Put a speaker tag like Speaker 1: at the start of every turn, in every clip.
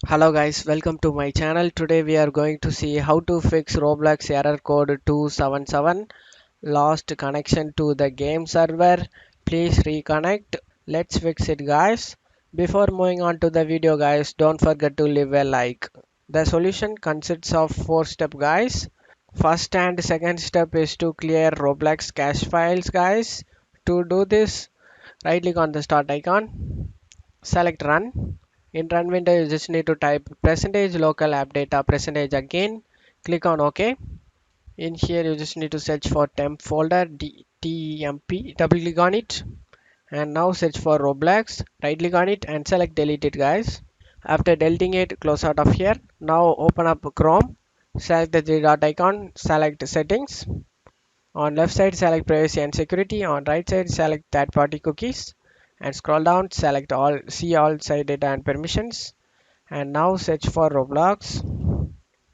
Speaker 1: Hello guys, welcome to my channel. Today we are going to see how to fix Roblox error code 277 lost connection to the game server. Please reconnect. Let's fix it guys. Before moving on to the video guys, don't forget to leave a like. The solution consists of 4 steps guys. First and second step is to clear Roblox cache files guys. To do this, right click on the start icon. Select run. In run window, you just need to type percentage local app data percentage again. Click on OK. In here, you just need to search for temp folder temp. Double click on it. And now search for Roblox. Right click on it and select delete it, guys. After deleting it, close out of here. Now open up Chrome. Select the three dot icon. Select settings. On left side, select privacy and security. On right side, select third party cookies. And scroll down, select all, see all site data and permissions. And now search for Roblox.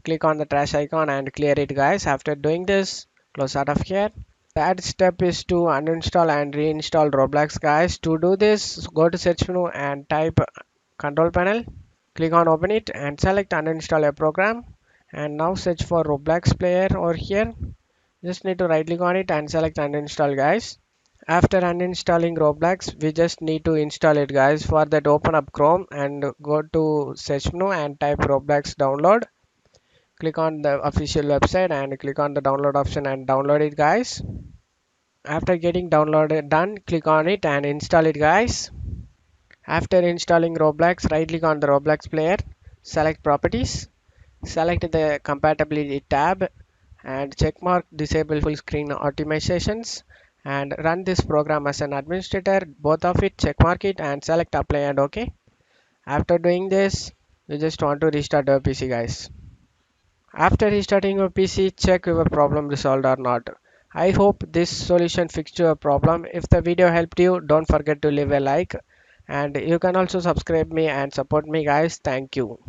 Speaker 1: Click on the trash icon and clear it guys. After doing this, close out of here. Third step is to uninstall and reinstall Roblox guys. To do this, go to search menu and type control panel. Click on open it and select uninstall a program. And now search for Roblox player over here. Just need to right click on it and select uninstall guys. After uninstalling Roblox, we just need to install it guys. For that, open up Chrome and go to search menu and type Roblox download. Click on the official website and click on the download option and download it guys. After getting downloaded done, click on it and install it guys. After installing Roblox, right click on the Roblox player, select properties, select the compatibility tab and checkmark disable full screen optimizations and run this program as an administrator. Both of it, checkmark it and select apply and OK. After doing this, you just want to restart your PC guys. After restarting your PC, check your problem resolved or not. I hope this solution fixed your problem. If the video helped you, don't forget to leave a like and you can also subscribe me and support me guys. Thank you.